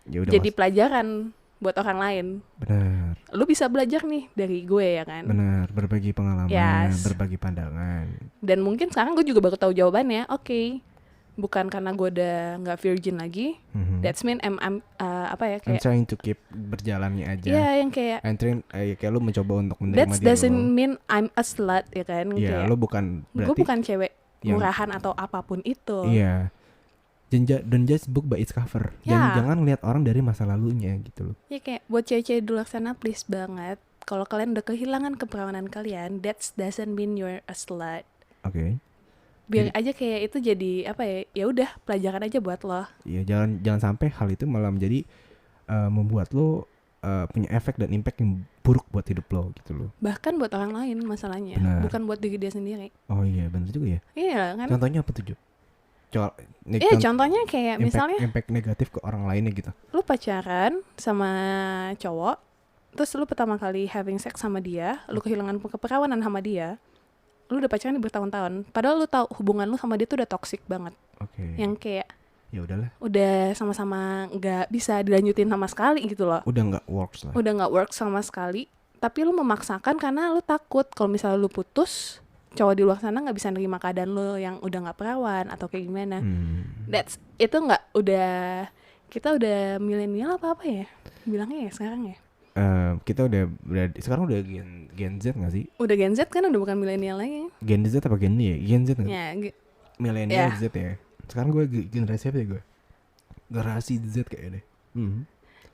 Ya udah jadi pelajaran buat orang lain. Benar. Lu bisa belajar nih dari gue ya kan. Benar, berbagi pengalaman, Yes. berbagi pandangan. Dan mungkin sekarang gue juga baru tahu jawabannya. Oke. Bukan karena gue udah nggak virgin lagi. That's mean I'm apa ya I'm kayak. trying to keep berjalannya aja. Iya, yang kayak. I'm trying, kayak lu mencoba untuk menerima That diri lo. doesn't mean I'm a slut ya kan. Iya, lu bukan berarti. Gue bukan cewek murahan atau apapun itu. Iya. Don't judge book by its cover. Jangan lihat orang dari masa lalunya gitu loh. Ya kayak buat cewek-cewek di luar sana please banget. Kalau kalian udah kehilangan keperawanan kalian, that doesn't mean you're a slut. Oke. Biar aja kayak itu jadi apa ya? Ya udah pelajaran aja buat lo. Iya, jangan sampai hal itu malah menjadi membuat lo punya efek dan impact yang buruk buat hidup lo gitu loh. Bahkan buat orang lain masalahnya, bukan buat diri dia sendiri. Oh iya, benar juga ya. Iya kan? Contohnya apa tuh, Jo? Contohnya kayak misalnya impact negatif ke orang lainnya gitu. Lu pacaran sama cowok, terus lu pertama kali having sex sama dia, lu kehilangan keperawanan sama dia. Lu udah pacaran bertahun-tahun, padahal lu tahu hubungan lu sama dia tuh udah toxic banget. Oke. Yang kayak ya udahlah. Udah sama-sama nggak bisa dilanjutin sama sekali gitu loh. Udah nggak works lah. Udah nggak works sama sekali. Tapi lu memaksakan karena lu takut kalau misalnya lu putus, cowok di luar sana nggak bisa nerima keadaan lu yang udah nggak perawan atau kayak gimana. Itu nggak kita udah milenial apa ya bilangnya ya sekarang ya. Kita udah sekarang udah Gen Z nggak sih? Udah Gen Z kan udah bukan milenial lagi. Gen Z apa Gen Y ya? Gen Z nggak? Ya, milenial Z ya. Sekarang gue generasi apa ya gue? Generasi Z kayaknya deh.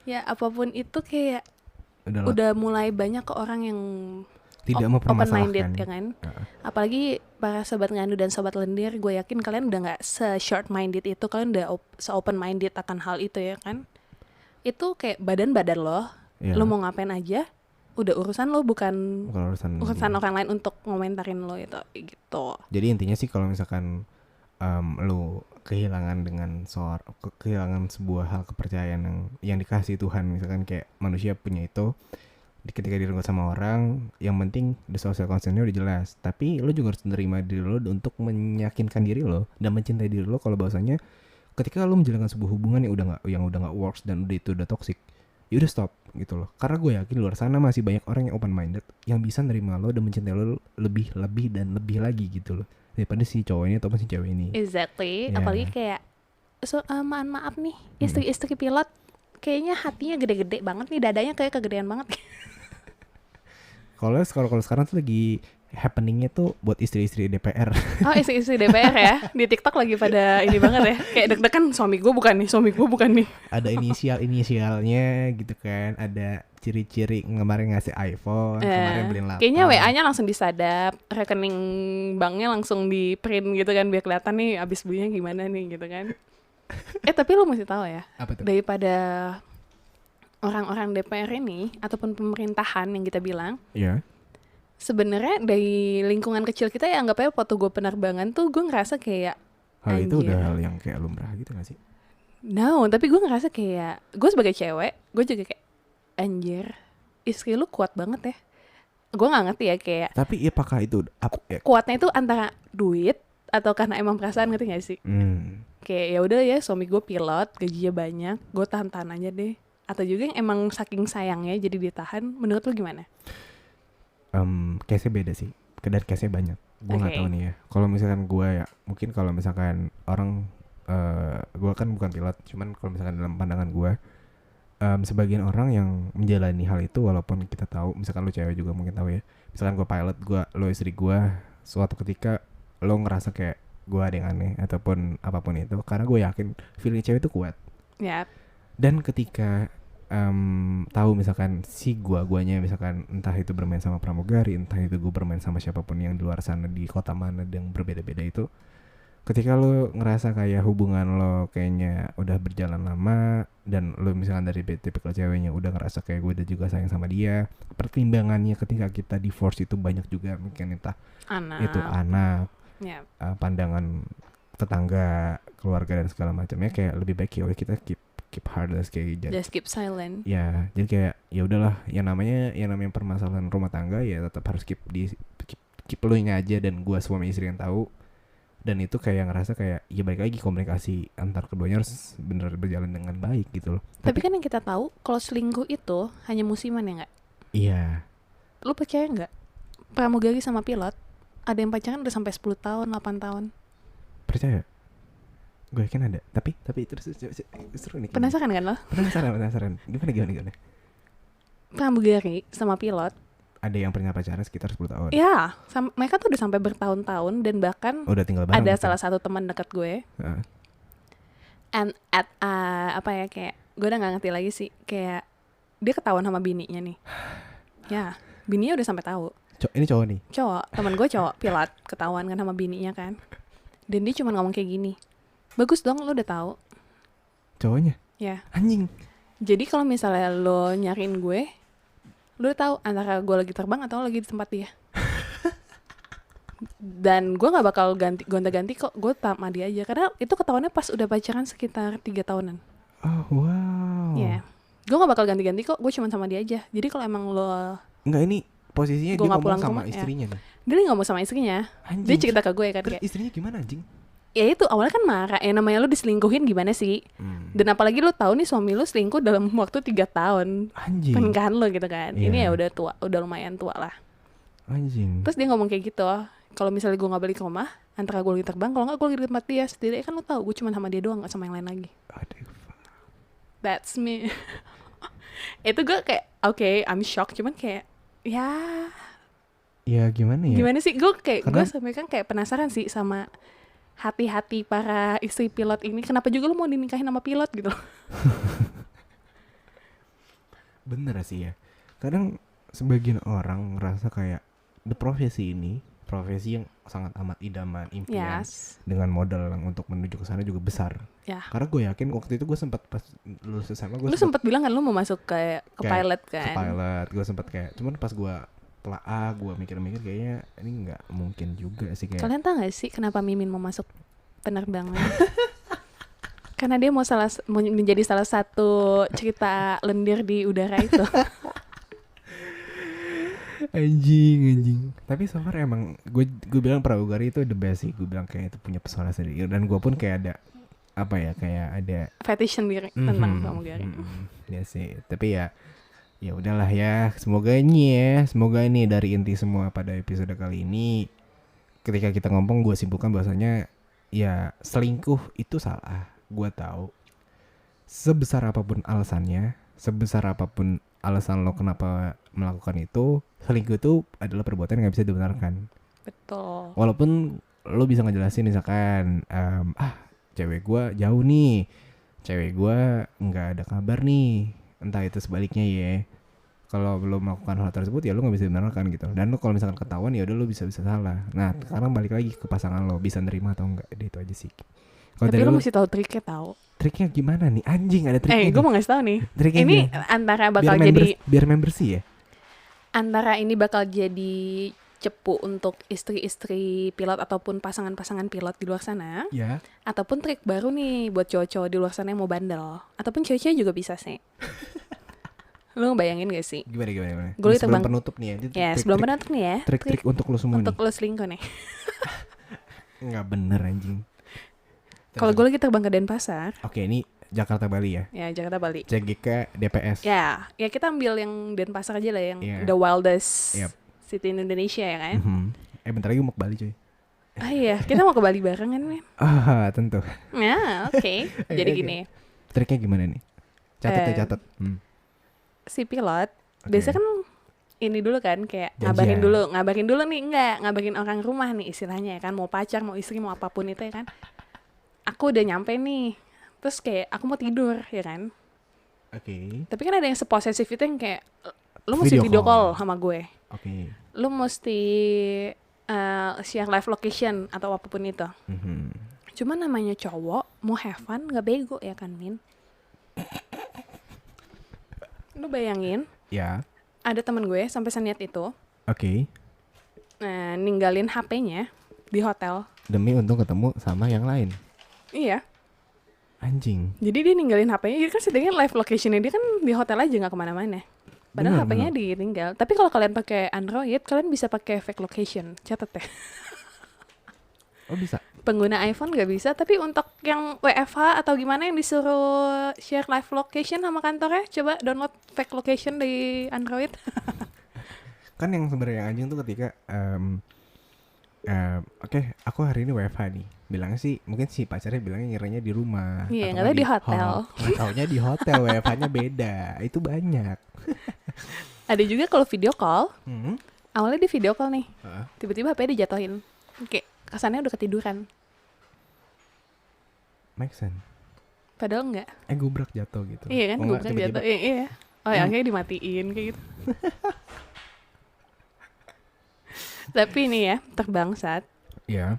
Ya apapun itu kayak udah mulai banyak ke orang yang tidak mempermasalahkan. Open-minded ya kan. Apalagi para sobat ngandu dan sobat lendir, gue yakin kalian udah nggak se-short-minded itu, kalian udah se-open-minded akan hal itu ya kan. Itu kayak badan-badan lo, lo mau ngapain aja, udah urusan lo, bukan urusan orang lain untuk ngomentarin lo itu gitu. Jadi intinya sih kalau misalkan lo kehilangan kehilangan sebuah hal kepercayaan yang dikasih Tuhan, misalkan kayak manusia punya itu, ketika direnggut sama orang, yang penting the social consent-nya udah jelas. Tapi lo juga harus menerima diri lo untuk meyakinkan diri lo dan mencintai diri lo kalau bahwasanya ketika lo menjalankan sebuah hubungan yang udah nggak works dan udah toxic, ya udah stop gitu loh. Karena gue yakin luar sana masih banyak orang yang open minded yang bisa nerima lo dan mencintai lo lebih dan lebih lagi gitu loh daripada si cowok ini ataupun si cewek ini. Exactly. Apalagi kayak maaf nih, istri pilot kayaknya hatinya gede-gede banget nih, dadanya kayak kegedean banget. Kalau sekarang tuh lagi happeningnya tuh buat istri-istri DPR. Oh, istri-istri DPR ya. Di TikTok lagi pada ini banget ya. Kayak deg-degan, suami gue bukan nih. Ada inisialnya gitu kan. Ada ciri-ciri kemarin ngasih iPhone, kemarin beliin laptop. Kayaknya WA-nya langsung disadap, rekening banknya langsung di print gitu kan, biar kelihatan nih abis belinya gimana nih gitu kan. Tapi lu mesti tahu ya. Apa tuh? Daripada orang-orang DPR ini ataupun pemerintahan yang kita bilang. Iya. Sebenarnya dari lingkungan kecil kita ya, anggap aja foto gue penerbangan tuh gue ngerasa kayak hal itu udah hal yang kayak lumrah gitu gak sih? No, tapi gue ngerasa kayak gue sebagai cewek, gue juga kayak anjir, istri lu kuat banget ya. Gue nggak ngerti ya kayak. Tapi apakah itu kuatnya itu antara duit atau karena emang perasaan, ngerti gak sih? Kayak ya udah ya, suami gue pilot, gajinya banyak, gue tahan aja deh. Atau juga yang emang saking sayangnya jadi ditahan. Menurut lu gimana? Case-nya beda sih. Dan case-nya banyak. Gue gak tahu nih ya. Kalau misalkan gue ya, mungkin kalau misalkan orang, gue kan bukan pilot, cuman kalau misalkan dalam pandangan gue, sebagian orang yang menjalani hal itu, walaupun kita tahu, misalkan lo cewek juga mungkin tahu ya, misalkan gue pilot, lo istri gue, suatu ketika lo ngerasa kayak gue ada yang aneh ataupun apapun itu, karena gue yakin feeling cewek itu kuat. Dan ketika tahu misalkan si guanya misalkan entah itu bermain sama pramugari, entah itu gue bermain sama siapapun yang di luar sana di kota mana yang berbeda-beda itu, ketika lo ngerasa kayak hubungan lo kayaknya udah berjalan lama dan lo misalkan dari tipikal ceweknya udah ngerasa kayak gue udah juga sayang sama dia, pertimbangannya ketika kita divorce itu banyak juga, mungkin entah itu anak, pandangan tetangga, keluarga dan segala macamnya, kayak lebih baik ya udah kita keep heartless, kayak just keep silent. Ya, jadi kayak ya udahlah, yang namanya permasalahan rumah tangga ya tetap harus keep lu nya aja dan gua suami istri yang tahu. Dan itu kayak ngerasa kayak ya balik lagi komunikasi antar keduanya harus bener berjalan dengan baik gitu loh. Tapi kan yang kita tahu kalau selingkuh itu hanya musiman ya nggak? Iya. Lu percaya nggak? Pramugari sama pilot ada yang pacaran udah sampai 10 tahun, 8 tahun. Percaya? Gue yakin ada. Tapi terus seru nih. Penasaran kan lo? Penasaran. Gimana? Pramugari sama pilot ada yang pernah pacaran sekitar 10 tahun. ya, mereka tuh udah sampai bertahun-tahun dan bahkan udah tinggal bareng. Ada salah satu teman dekat gue. And at apa ya, kayak gue udah nggak ngerti lagi sih, kayak dia ketahuan sama bininya nih. Ya, bininya udah sampai tahu. Ini cowok nih. Cowok, teman gue cowok pilot ketahuan kan sama bininya kan. Dan dia cuma ngomong kayak gini. Bagus dong lo udah tahu. Cowoknya? Ya. Anjing. Jadi kalau misalnya lo nyariin gue, lo udah tahu antara gue lagi terbang atau lagi di tempat dia. Dan gue nggak bakal gonta-ganti kok, gue sama dia aja karena itu ketahuannya pas udah pacaran sekitar 3 tahunan. Oh wow. Ya, gue nggak bakal ganti-ganti kok, gue cuma sama dia aja. Jadi kalau emang lo nggak, ini posisinya dia ngomong sama istrinya nih. Dia ngomong sama istrinya. Anjing. Dia cerita ke gue kan terus kayak, istrinya gimana anjing? Ya itu awalnya kan marah, ya namanya lu diselingkuhin gimana sih? Dan apalagi lu tahu nih suami lu selingkuh dalam waktu 3 tahun Anjing. pernikahan lu gitu kan. Yeah. Ini ya udah tua, udah lumayan tua lah. Anjing. Terus dia ngomong kayak gitu, kalau misalnya gue nggak balik ke rumah, antara gue lagi terbang, kalau nggak gue lagi di tempat dia. Setidaknya kan lu tahu, gue cuma sama dia doang, nggak sama yang lain lagi. Aduh. That's me. Itu gue kayak, okay, I'm shocked, cuman kayak, ya gimana ya? Gimana sih? Gue kayak, Karena... gue sampai kan kayak penasaran sih sama hati-hati para istri pilot ini. Kenapa juga lu mau dinikahin sama pilot gitu? Bener sih ya. Kadang sebagian orang ngerasa kayak the profesi ini, profesi yang sangat amat idaman, impian, dengan modal yang untuk menuju ke sana juga besar. Ya. Karena gue yakin waktu itu gue sempat pas lulus SMA, lu sempat bilang kan lu mau masuk ke pilot kan? Ke pilot, gue sempat kayak, cuman pas gue telah gue mikir-mikir kayaknya ini nggak mungkin juga sih kayak. Kalian tahu nggak sih kenapa Mimin mau masuk penerbangan? Karena dia mau menjadi salah satu cerita lendir di udara itu. Anjing. Tapi so far emang gue bilang pramugari itu the best sih. Gue bilang kayak itu punya pesona sendiri. Dan gue pun kayak ada apa ya, kayak ada fetish sendiri tentang pramugari. Ya sih. Tapi ya udahlah ya. Semoga ini dari inti semua pada episode kali ini. Ketika kita ngomong, gue simpulkan bahwasanya ya selingkuh itu salah. Gue tahu. Sebesar apapun alasannya, sebesar apapun alasan lo kenapa melakukan itu, selingkuh itu adalah perbuatan yang gak bisa dibenarkan. Betul. Walaupun lo bisa ngejelasin misalkan, cewek gue jauh nih, cewek gue nggak ada kabar nih, entah itu sebaliknya ya. Kalau lo melakukan hal tersebut ya lo nggak bisa dibenarkan gitu. Dan lo kalau misalkan ketahuan ya udah lo bisa salah. Nah sekarang balik lagi ke pasangan lo, bisa nerima atau enggak, itu aja sih. Tapi lo mesti tahu triknya tahu. Triknya gimana nih? Anjing, ada triknya. Gue mau ngasih tahu nih. Triknya ini antara bakal biar membersih ya. Antara ini bakal jadi cepu untuk istri-istri pilot ataupun pasangan-pasangan pilot di luar sana. Ya. Ataupun trik baru nih buat cowok-cowok di luar sana yang mau bandel. Ataupun cewek-cewek juga bisa sih. Lo bayangin gak sih? Gimana? Sebelum penutup nih ya. Sebelum penutup nih ya. Trik-trik untuk lo semua untuk nih. Untuk lo selingkuh nih. Nggak bener anjing. Kalau gue lagi terbang ke Denpasar. Oke, ini Jakarta Bali ya? Ya, Jakarta Bali. CGK DPS. Ya kita ambil yang Denpasar aja lah, yang the wildest city in Indonesia ya kan? Bentar lagi mau ke Bali coy. Iya, kita mau ke Bali barengan men. Tentu. Ya, oke. Jadi gini. Triknya gimana nih? Catat. Si pilot, biasa kan ini dulu kan, kayak ngabarin dulu nih, ngabarin orang rumah nih istilahnya ya kan, mau pacar, mau istri, mau apapun itu ya kan. Aku udah nyampe nih, terus kayak aku mau tidur ya kan. Oke. Tapi kan ada yang seposesif itu yang kayak lu mesti video call sama gue. Oke. Lu mesti share live location atau apapun itu. Cuma namanya cowok mau have fun nggak bego ya kan Min. Lu bayangin? Ya. Ada temen gue sampai seniat itu. Oke. Ninggalin HP-nya di hotel demi untuk ketemu sama yang lain. Iya. Anjing. Jadi dia ninggalin HP-nya, jadi kan setidaknya live location-nya dia kan di hotel aja, nggak kemana-mana. Padahal HP-nya ditinggal. Tapi kalau kalian pakai Android, kalian bisa pakai fake location. Catat ya. Oh bisa. Pengguna iPhone nggak bisa, tapi untuk yang WFH atau gimana yang disuruh share live location sama kantornya, coba download fake location di Android. Kan yang sebenarnya yang anjing tuh ketika oke, aku hari ini WFH nih. Bilangnya sih, mungkin si pacarnya bilangnya ngiranya di rumah. Iya, atau nggak tahu di hotel. Nggak taunya di hotel, WFH-nya beda. Itu banyak. Ada juga kalau video call, Hmm. awalnya di video call nih, Heeh. tiba-tiba HP dijatuhin. Kayak kesannya udah ketiduran. Make sense. Padahal enggak. Gubrak jatuh gitu. Iya kan, Oh, gue nggak, bilang tiba-tiba, jatuh. Iya. Oh ya, akhirnya dimatiin kayak gitu. Tapi ini ya, terbangsat. Iya.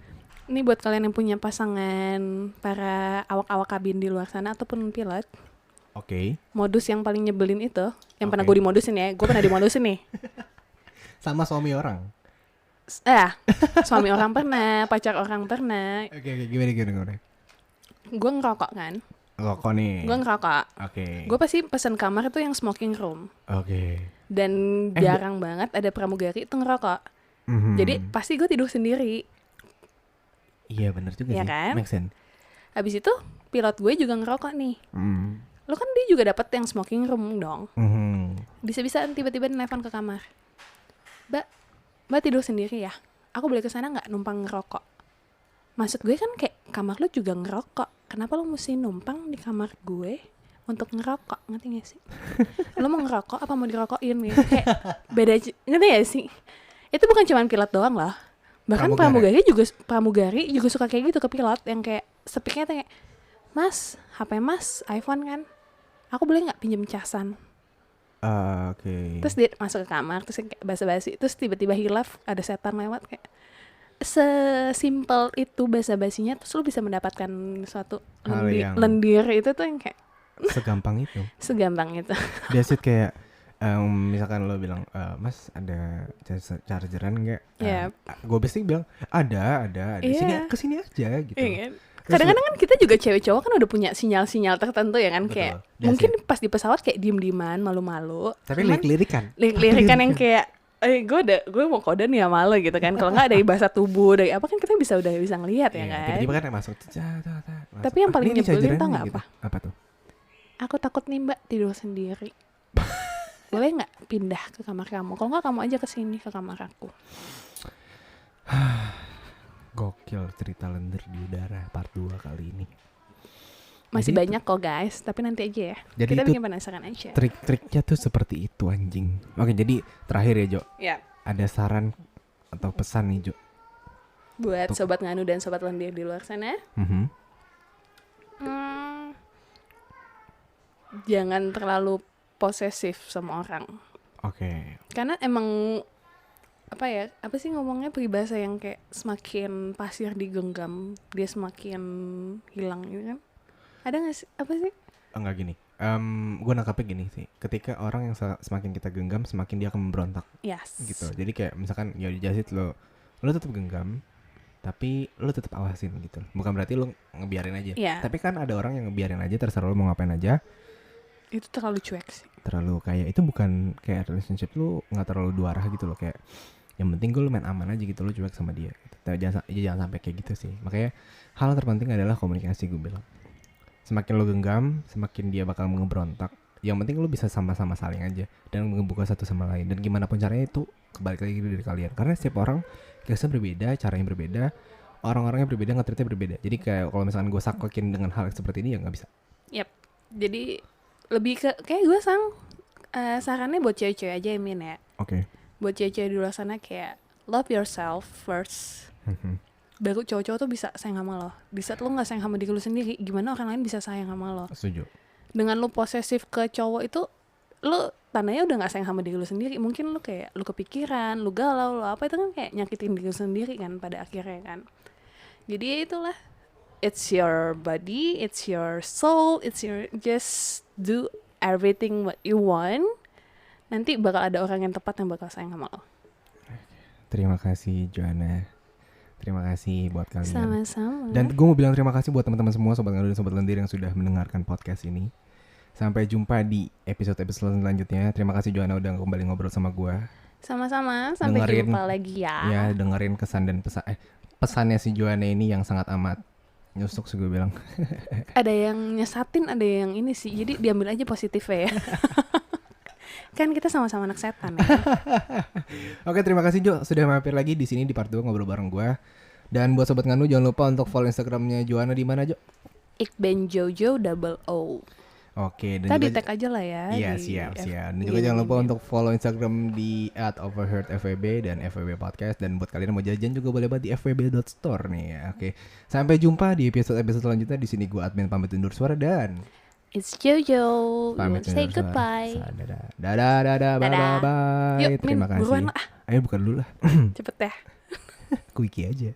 Ini buat kalian yang punya pasangan para awak-awak kabin di luar sana ataupun pilot. Oke. Modus yang paling nyebelin itu, yang pernah Oke. gue dimodusin ya. Gue pernah dimodusin nih. Sama suami orang. Suami orang pernah, pacar orang pernah. Oke, gimana? Gue ngerokok kan. Rokok nih. Gue ngerokok. Oke. Gue pasti pesen kamar itu yang smoking room. Oke. Dan jarang banget ada pramugari itu ngerokok. Mhm. Jadi pasti gue tidur sendiri. Iya benar juga Iya sih. kan? Make sense. Habis itu pilot gue juga ngerokok nih. Lo kan dia juga dapat yang smoking room dong. Bisa-bisa tiba-tiba nelfon ke kamar. Mbak tidur sendiri ya? Aku boleh kesana nggak numpang ngerokok? Maksud gue kan kayak kamar lo juga ngerokok. Kenapa lo mesti numpang di kamar gue untuk ngerokok? Ngerti gak sih? Lo mau ngerokok apa mau dirokokin gitu? Kayak beda, ngerti gak sih? Itu bukan cuma pilot doang lah. Bahkan pramugari juga suka kayak gitu ke pilot. Yang kayak speaknya kayak, Mas, HP mas, iPhone kan? Aku boleh nggak pinjem casan? Oke. Terus dia masuk ke kamar, terus kayak basa-basi, terus tiba-tiba hilaf, ada setan lewat kayak sesimpel itu basa-basinya, terus lu bisa mendapatkan suatu Hal yang- lendir itu tuh yang kayak Segampang itu. segampang itu. Biasa kayak misalkan lo bilang, Mas ada chargeran nggak? Yep. Gue biasanya bilang ada. Iya. Sini kesini aja gitu. Iya kan? Terus Kadang-kadang kan kita juga cewek cowok kan udah punya sinyal-sinyal tertentu ya kan. Betul. Kayak That's mungkin pas di pesawat kayak diem-dieman, malu-malu. Tapi Cuman lirik-lirikan. lirik-lirikan yang kayak gue mau kode nih sama lo gitu kan. Kalau nggak dari bahasa tubuh, dari apa kan kita udah bisa ngelihat ya Iya, kan. tiba-tiba kan masuk. Tapi yang paling ini nyebelin chargeran tau nih, nggak gitu. apa? Apa tuh? Aku takut nih mbak tidur sendiri. Boleh nggak pindah ke kamar kamu? Kalau nggak kamu aja kesini ke kamar aku. Gokil cerita lendir di udara part 2 kali ini. Masih Jadi banyak kok guys, tapi nanti aja ya. Jadi Kita itu bikin penasaran aja. Trik-triknya tuh seperti itu anjing. Oke, jadi terakhir ya Jo, Ya, ada saran atau pesan nih Jo? buat sobat nganu dan sobat lendir di luar sana, jangan terlalu posesif sama orang. Oke. Karena emang apa sih ngomongnya peribahasa yang kayak semakin pasir digenggam dia semakin hilang gitu kan? Ada nggak sih apa sih? Enggak gini. Gue nangkapnya gini sih. Ketika orang yang semakin kita genggam, semakin dia akan memberontak. Yes. Gitu. Jadi kayak misalkan ya jasit lo tetap genggam, tapi lo tetap awasin gitu. Bukan berarti lo ngebiarin aja. Iya. Tapi kan ada orang yang ngebiarin aja, terserah lo mau ngapain aja. Itu terlalu cuek sih. Terlalu kayak itu bukan kayak relationship lo nggak terlalu dua arah gitu loh, kayak yang penting gue lo main aman aja gitu, lo cuek sama dia gitu. Tapi jangan sampai kayak gitu sih. Makanya hal terpenting adalah komunikasi, gue bilang. Semakin lo genggam, semakin dia bakal ngeberontak. Yang penting lo bisa sama-sama saling aja dan ngebuka satu sama lain. Dan gimana pun caranya itu kebalik lagi dari kalian. Karena setiap orang case-nya berbeda, caranya berbeda, orang-orangnya berbeda, nge-treatnya berbeda. Jadi kayak kalau misalkan gue saklekin dengan hal seperti ini ya nggak bisa. Yap. Jadi lebih ke kayak gue sarannya buat cewek-cewek aja ya. Oke. Buat cewek-cewek di luar sana kayak love yourself first. Baru cowok-cowok tuh bisa sayang sama lo. Di saat lo gak sayang sama diri lo sendiri, gimana orang lain bisa sayang sama lo? Setuju. Dengan lo posesif ke cowok itu, lo tandanya udah gak sayang sama diri lo sendiri. Mungkin lo kayak lo kepikiran, lo galau, lo apa, itu kan kayak nyakitin diri lo sendiri kan pada akhirnya kan. Jadi ya itulah, it's your body, it's your soul, it's your, just do everything what you want. Nanti bakal ada orang yang tepat yang bakal sayang sama lo. Terima kasih Joanna. Terima kasih buat kalian. Sama-sama. Dan gue mau bilang terima kasih buat teman-teman semua, sobat ngadu dan sobat lendir yang sudah mendengarkan podcast ini. Sampai jumpa di episode-episode selanjutnya. Terima kasih Joanna udah kembali ngobrol sama gue. Sama-sama, sampai jumpa lagi ya. Ya, dengerin kesan dan pesan pesannya si Joanna ini yang sangat amat nyusuk sih gue bilang. Ada yang nyesatin, ada yang ini sih. Jadi diambil aja positifnya ya. Kan kita sama-sama anak setan ya. Oke, terima kasih Jo sudah mampir lagi di sini di part 2 ngobrol bareng gue. Dan buat sobat Nganu jangan lupa untuk follow Instagramnya Joanna di mana Jo? Iqben Jojo double O. Oke, dan Tadi juga tag aja lah ya. iya, siap. Dan juga jangan lupa untuk follow Instagram di @overheardfwb dan FWB Podcast. Dan buat kalian yang mau jajan juga boleh banget di fwb.store nih ya. Oke, sampai jumpa di episode selanjutnya. Di sini gue admin pamit undur suara dan It's Jojo. pamit Say undur suara. goodbye. Dadah, bye. Yuk, Terima Min, buruan kasih. lah. Ayo buka dulu lah. Cepet ya. Quickie aja.